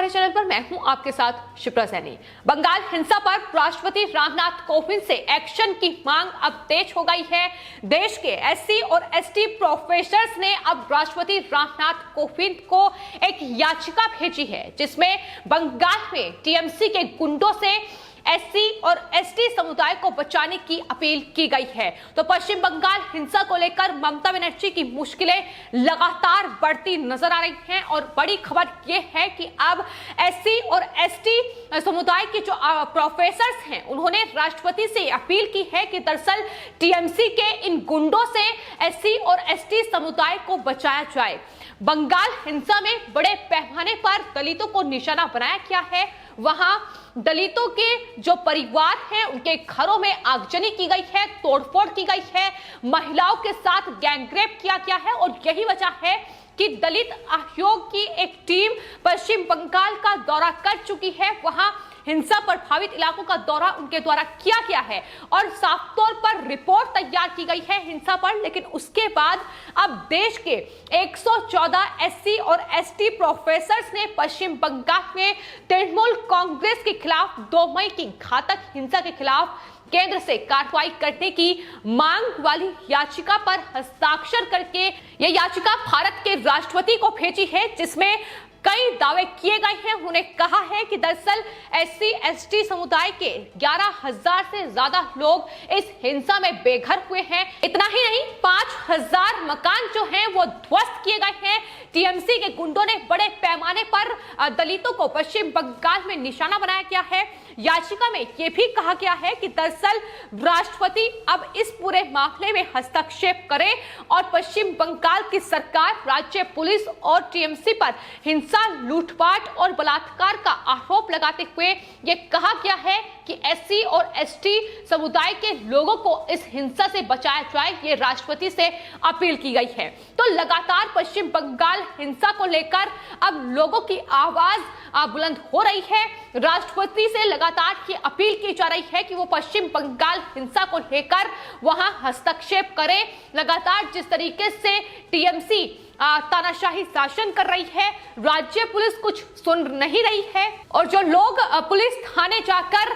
हमारे चैनल पर। मैं हूं आपके साथ शिप्रा सैनी। बंगाल हिंसा पर राष्ट्रपति रामनाथ कोविंद से एक्शन की मांग अब तेज हो गई है। देश के एससी और एसटी प्रोफेसर्स ने अब राष्ट्रपति रामनाथ कोविंद को एक याचिका भेजी है, जिसमें बंगाल में टीएमसी के गुंडों से एससी और एसटी समुदाय को बचाने की अपील की गई है। तो पश्चिम बंगाल हिंसा को लेकर ममता बनर्जी की मुश्किलें लगातार बढ़ती नजर आ रही हैं और बड़ी खबर यह है कि अब एससी और एसटी समुदाय के जो प्रोफेसर्स हैं, उन्होंने राष्ट्रपति से अपील की है कि दरअसल टीएमसी के इन गुंडों से एससी और एसटी समुदाय को बचाया जाए। बंगाल हिंसा में बड़े पैमाने पर दलितों को निशाना बनाया गया है। वहां दलितों के जो परिवार हैं, उनके घरों में आगजनी की गई है, तोड़फोड़ की गई है, महिलाओं के साथ गैंगरेप किया गया है और यही वजह है कि दलित आयोग की एक टीम पश्चिम बंगाल का दौरा कर चुकी है। वहां हिंसा प्रभावित इलाकों का दौरा उनके द्वारा किया गया है और साफ तौर पर रिपोर्ट तैयार की गई है हिंसा पर। लेकिन उसके बाद अब देश के 114 एससी और एसटी प्रोफेसर्स ने पश्चिम बंगाल में तृणमूल कांग्रेस के खिलाफ 2 मई की घातक हिंसा के खिलाफ केंद्र से कार्रवाई करने की मांग वाली याचिका पर हस्ताक्षर करके यह याचिका भारत के राष्ट्रपति को भेजी है, जिसमें कई दावे किए गए हैं। उन्होंने कहा है कि दरअसल एससी एसटी समुदाय के 11,000 से ज्यादा लोग इस हिंसा में बेघर हुए हैं। इतना ही नहीं, 5,000 मकान जो हैं वो ध्वस्त किए गए हैं। टीएमसी के गुंडों ने बड़े पैमाने पर दलितों को पश्चिम बंगाल में निशाना बनाया गया है। याचिका में यह भी कहा गया है कि दरअसल राष्ट्रपति अब इस पूरे मामले में हस्तक्षेप करें और पश्चिम बंगाल की सरकार, राज्य पुलिस और टीएमसी पर हिंसा, लूटपाट और बलात्कार का आरोप लगाते हुए यह कहा गया है कि एससी और एसटी समुदाय के लोगों को इस हिंसा से बचाया जाए। ये राष्ट्रपति से अपील की गई है। तो लगातार पश्चिम बंगाल हिंसा को लेकर अब लोगों की आवाज बुलंद हो रही है। राष्ट्रपति से लगातार ये अपील की जा रही है कि वो पश्चिम बंगाल हिंसा को लेकर वहां हस्तक्षेप करें। लगातार जिस तरीके से टीएमसी तानाशाही शासन कर रही है, राज्य पुलिस कुछ सुन नहीं रही है और जो लोग पुलिस थाने जाकर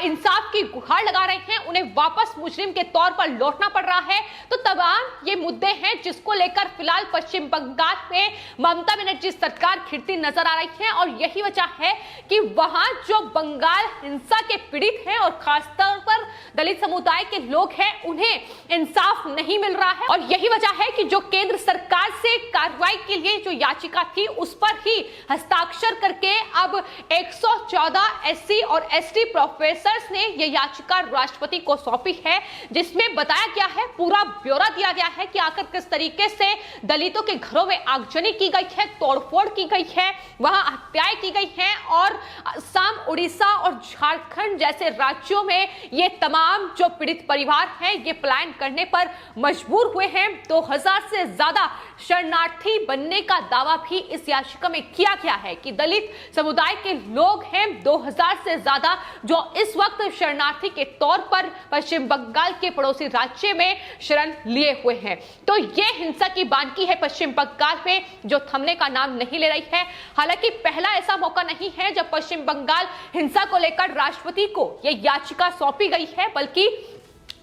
इंसाफ की गुहार लगा रहे हैं, उन्हें वापस मुजरिम के तौर पर लौटना पड़ रहा है। तो तमाम ये मुद्दे हैं जिसको लेकर फिलहाल पश्चिम बंगाल में ममता बनर्जी सरकार खिड़ती नजर आ रही है और यही वजह है कि वहां जो बंगाल हिंसा के पीड़ित हैं और खासतौर पर दलित समुदाय के लोग हैं, उन्हें इंसाफ नहीं मिल रहा है। और यही वजह है कि जो केंद्र सरकार से कार्रवाई के लिए जो याचिका थी, उस पर ही हस्ताक्षर करके अब 114 एससी और एसटी प्रोफेसर्स ने यह याचिका राष्ट्रपति को सौंपी है, जिसमें बताया गया है, पूरा ब्यौरा दिया गया है कि आखिर किस तरीके से दलितों के घरों में आगजनी की गई है, तोड़फोड़ की गई है, वहां हत्याएं की गई हैं और असम, उड़ीसा और झारखंड जैसे राज्यों में ये तमाम जो पीड़ित परिवार हैं, ये पलायन करने पर मजबूर हुए हैं। 2000 से ज्यादा शरणार्थी बनने का दावा भी इस याचिका में किया गया है कि दलित समुदाय के लोग हैं 2000 से ज्यादा, जो इस वक्त शरणार्थी के तौर पर पश्चिम बंगाल के पड़ोसी राज्य में शरण लिए हुए हैं। तो ये हिंसा की बानगी है पश्चिम बंगाल में, जो थमने का नाम नहीं ले रही है। हालांकि पहला ऐसा मौका नहीं है जब पश्चिम बंगाल हिंसा को लेकर राष्ट्रपति को यह याचिका सौंपी गई है, बल्कि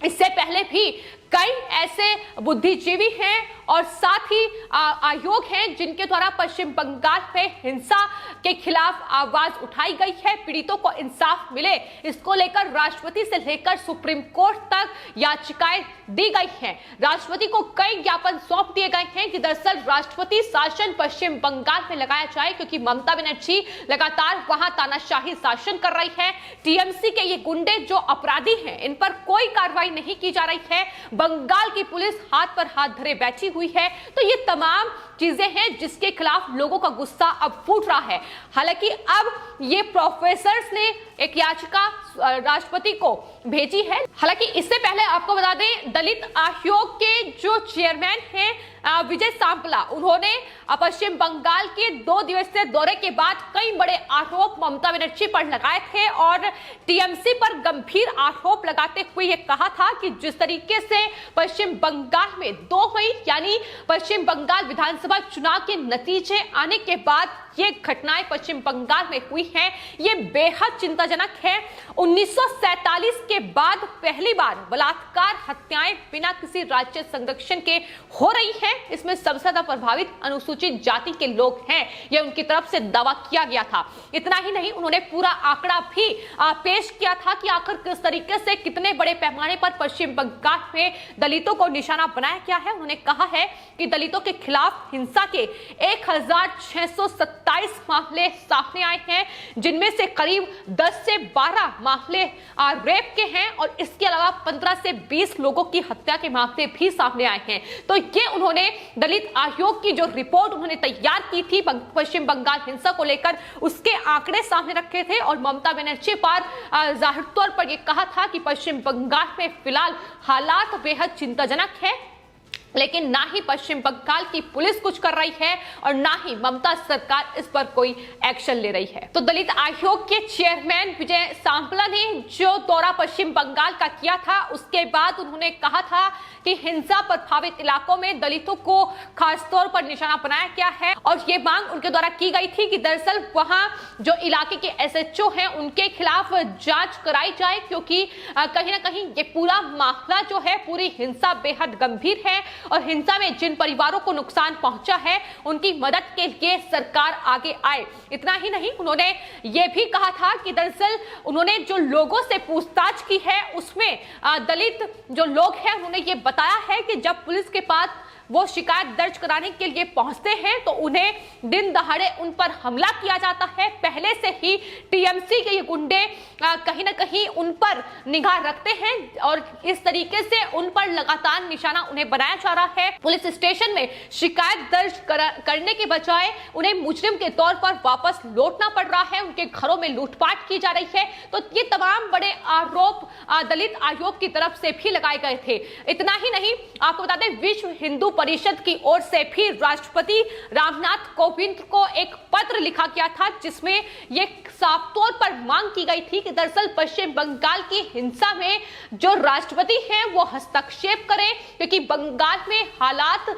इससे पहले भी कई ऐसे बुद्धिजीवी हैं और साथ ही आयोग हैं जिनके द्वारा पश्चिम बंगाल में हिंसा के खिलाफ आवाज उठाई गई है। पीड़ितों को इंसाफ मिले, इसको लेकर राष्ट्रपति से लेकर सुप्रीम कोर्ट तक याचिकाएं दी गई हैं। राष्ट्रपति को कई ज्ञापन सौंप दिए गए हैं कि दरअसल राष्ट्रपति शासन पश्चिम बंगाल में लगाया जाए, क्योंकि ममता बनर्जी लगातार वहां तानाशाही शासन कर रही है। टीएमसी के ये गुंडे जो अपराधी हैं, इन पर कोई कार्रवाई नहीं की जा रही है। बंगाल की पुलिस हाथ पर हाथ धरे बैठी हुई है। तो ये तमाम चीजें हैं जिसके खिलाफ लोगों का गुस्सा अब फूट रहा है। हालांकि अब ये प्रोफेसर्स ने एक याचिका राष्ट्रपति को भेजी है। हालांकि इससे पहले आपको बता दें, दलित आयोग के जो चेयरमैन हैं विजय सांपला, उन्होंने पश्चिम बंगाल के 2 दिवसीय दौरे के बाद कई बड़े आरोप ममता बनर्जी पर लगाए थे और टीएमसी पर गंभीर आरोप लगाते हुए ये कहा था कि जिस तरीके से पश्चिम बंगाल में 2 मई यानी पश्चिम बंगाल विधानसभा विधानसभा चुनाव के नतीजे आने के बाद ये घटनाएं पश्चिम बंगाल में हुई हैं, ये बेहद चिंताजनक है। 1947 के बाद पहली बार बलात्कार हत्याएं बिना किसी राज्य संरक्षण के हो रही हैं। इसमें सबसे ज्यादा प्रभावित अनुसूचित जाति के लोग हैं, यह उनकी तरफ से दावा किया गया था। इतना ही नहीं, उन्होंने पूरा आंकड़ा भी पेश किया था कि आखिर किस तरीके से कितने बड़े पैमाने पर पश्चिम बंगाल में दलितों को निशाना बनाया गया है। उन्होंने कहा है कि दलितों के खिलाफ हिंसा के 1627 मामले सामने आए हैं, जिनमें से करीब 10 से 12 मामले रेप के हैं और इसके अलावा 15 से 20 लोगों की हत्या के मामले भी सामने आए हैं। तो ये उन्होंने दलित आयोग की जो रिपोर्ट उन्होंने तैयार की थी पश्चिम बंगाल हिंसा को लेकर, उसके आंकड़े सामने रखे थे और ममता बनर्जी पर जाहिर तौर पर यह कहा था कि पश्चिम बंगाल में फिलहाल हालात बेहद चिंताजनक है, लेकिन ना ही पश्चिम बंगाल की पुलिस कुछ कर रही है और ना ही ममता सरकार इस पर कोई एक्शन ले रही है। तो दलित आयोग के चेयरमैन विजय सांपला ने जो दौरा पश्चिम बंगाल का किया था, उसके बाद उन्होंने कहा था कि हिंसा प्रभावित इलाकों में दलितों को खासतौर पर निशाना बनाया गया है और ये मांग उनके द्वारा की गई थी कि दरअसल वहां जो इलाके के एसएचओ हैं उनके खिलाफ जांच कराई जाए, क्योंकि कहीं ना कहीं ये पूरा मामला जो है, पूरी हिंसा बेहद गंभीर है और हिंसा में जिन परिवारों को नुकसान पहुंचा है उनकी मदद के लिए सरकार आगे आए। इतना ही नहीं, उन्होंने ये भी कहा था कि दरअसल उन्होंने जो लोगों से पूछताछ की है उसमें दलित जो लोग हैं उन्होंने ये बताया है कि जब पुलिस के पास वो शिकायत दर्ज कराने के लिए पहुंचते हैं तो उन्हें दिन दहाड़े उन पर हमला किया जाता है। पहले से ही टीएमसी के ये गुंडे कहीं ना कहीं उन पर निगाह रखते हैं और इस तरीके से उन पर लगातार निशाना उन्हें बनाया जा रहा है। पुलिस स्टेशन में शिकायत दर्ज करने के बजाय उन्हें मुजरिम के तौर पर वापस लौटना पड़ रहा है, उनके घरों में लूटपाट की जा रही है। तो ये तमाम बड़े आरोप दलित आयोग की तरफ से भी लगाए गए थे। इतना ही नहीं, आपको बता दें, विश्व हिंदू परिषद की ओर से भी राष्ट्रपति रामनाथ कोविंद को एक पत्र लिखा गया था, जिसमें यह साफ तौर पर मांग की गई थी कि दरअसल पश्चिम बंगाल की हिंसा में जो राष्ट्रपति हैं वो हस्तक्षेप करें, क्योंकि बंगाल में हालात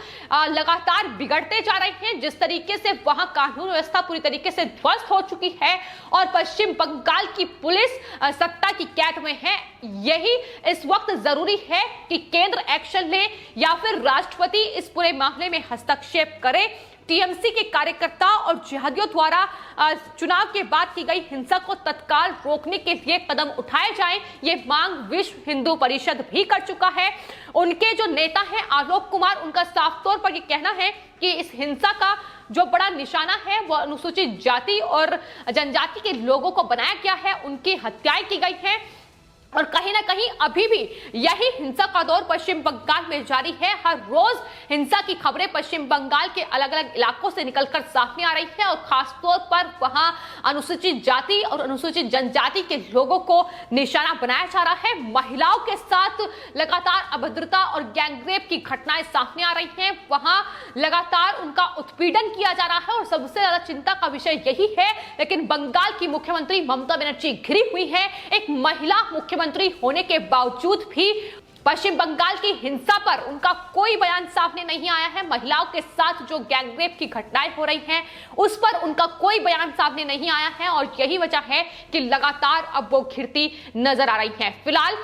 लगातार बिगड़ते जा रहे हैं। जिस तरीके से वहां कानून व्यवस्था पूरी तरीके से ध्वस्त हो चुकी है और पश्चिम बंगाल की पुलिस सत्ता की कैद में है, यही इस वक्त जरूरी है कि केंद्र एक्शन ले या फिर राष्ट्रपति इस पूरे मामले में हस्तक्षेप करे। टीएमसी के कार्यकर्ता और जिहादियों द्वारा चुनाव के बाद की गई हिंसा को तत्काल रोकने के लिए कदम उठाए जाएं, ये मांग विश्व हिंदू परिषद भी कर चुका है। उनके जो नेता हैं आलोक कुमार, उनका साफ तौर पर ये कहना है कि इस हिंसा का जो बड़ा निशाना है वो अनुसूचित जाति और जनजाति के लोगों को बनाया गया है, उनकी हत्याएं की गई है और कहीं ना कहीं अभी भी यही हिंसा का दौर पश्चिम बंगाल में जारी है। हर रोज हिंसा की खबरें पश्चिम बंगाल के अलग अलग इलाकों से निकलकर सामने आ रही है और खासतौर पर वहां अनुसूचित जाति और अनुसूचित जनजाति के लोगों को निशाना बनाया जा रहा है। महिलाओं के साथ लगातार अभद्रता और गैंगरेप की घटनाएं सामने आ रही हैं, वहां लगातार उनका उत्पीड़न किया जा रहा है और सबसे ज्यादा चिंता का विषय यही है। लेकिन बंगाल की मुख्यमंत्री ममता बनर्जी घिरी हुई है, एक महिला मुख्यमंत्री होने के बावजूद भी पश्चिम बंगाल की हिंसा पर उनका कोई बयान सामने नहीं आया है। महिलाओं के साथ जो गैंगरेप की घटनाएं हो रही हैं उस पर उनका कोई बयान सामने नहीं आया है और यही वजह है कि लगातार अब वो घिरती नजर आ रही हैं। फिलहाल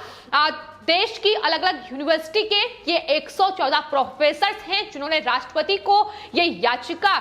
देश की अलग अलग यूनिवर्सिटी के ये 114 प्रोफेसर हैं जिन्होंने राष्ट्रपति को ये याचिका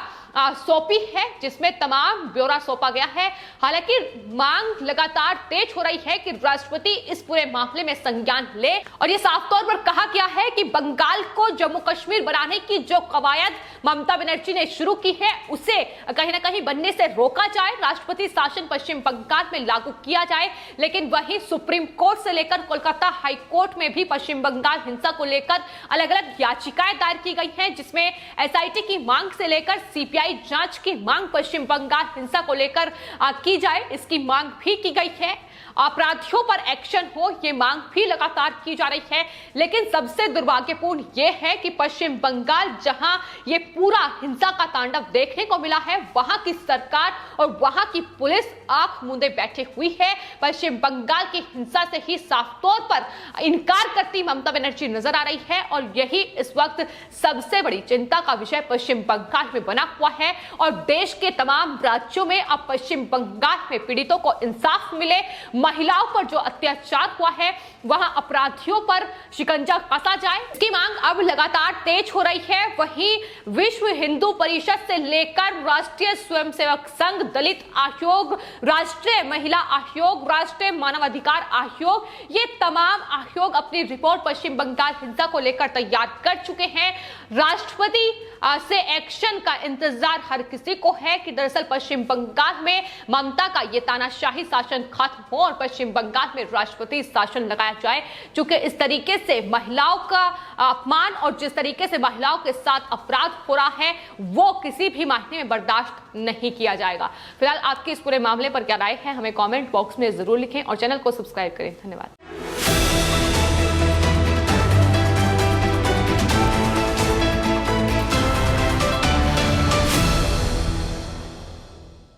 सौंपी है, जिसमें तमाम ब्यौरा सौंपा गया है। हालांकि मांग लगातार तेज हो रही है कि राष्ट्रपति इस पूरे मामले में संज्ञान ले और ये साफ तौर पर कहा गया है कि बंगाल को जम्मू कश्मीर बनाने की जो कवायद ममता बनर्जी ने शुरू की है उसे कहीं ना कहीं बनने से रोका जाए, राष्ट्रपति शासन पश्चिम बंगाल में लागू किया जाए। लेकिन वहीं सुप्रीम कोर्ट से लेकर कोलकाता हाई कोर्ट में भी पश्चिम बंगाल हिंसा को लेकर अलग अलग याचिकाएं दायर की गई हैं, जिसमें एसआईटी की मांग से लेकर सीपीआई जांच की मांग पश्चिम बंगाल हिंसा को लेकर की जाए, इसकी मांग भी की गई है। अपराधियों पर एक्शन हो, ये मांग भी लगातार की जा रही है। लेकिन सबसे दुर्भाग्यपूर्ण यह है कि पश्चिम बंगाल, जहां ये पूरा हिंसा का तांडव देखने को मिला है, वहां की सरकार और वहां की पुलिस आंख मूंदे बैठी हुई है। पश्चिम बंगाल की हिंसा से ही साफ तौर पर इनकार करती ममता बनर्जी नजर आ रही है और यही इस वक्त सबसे बड़ी चिंता का विषय पश्चिम बंगाल में बना हुआ है। और देश के तमाम राज्यों में अब पश्चिम बंगाल में पीड़ितों को इंसाफ मिले, महिलाओं पर जो अत्याचार हुआ है वहां अपराधियों पर शिकंजा कसा जाए, इसकी मांग अब लगातार तेज हो रही है। वहीं विश्व हिंदू परिषद से लेकर राष्ट्रीय स्वयंसेवक संघ, दलित आयोग, राष्ट्रीय महिला आयोग, राष्ट्रीय मानवाधिकार आयोग, ये तमाम आयोग अपनी रिपोर्ट पश्चिम बंगाल हिंसा को लेकर तैयार कर चुके हैं। राष्ट्रपति से एक्शन का इंतजार हर किसी को है कि दरअसल पश्चिम बंगाल में ममता का ये तानाशाही शासन खत्म हो और पश्चिम बंगाल में राष्ट्रपति शासन लगाया जाए। क्योंकि इस तरीके से महिलाओं का अपमान और जिस तरीके से महिलाओं के साथ अपराध हो रहा है वो किसी भी मायने में बर्दाश्त नहीं किया जाएगा। फिलहाल आपके इस पूरे मामले पर क्या राय है हमें कमेंट बॉक्स में जरूर लिखें और चैनल को सब्सक्राइब करें। धन्यवाद।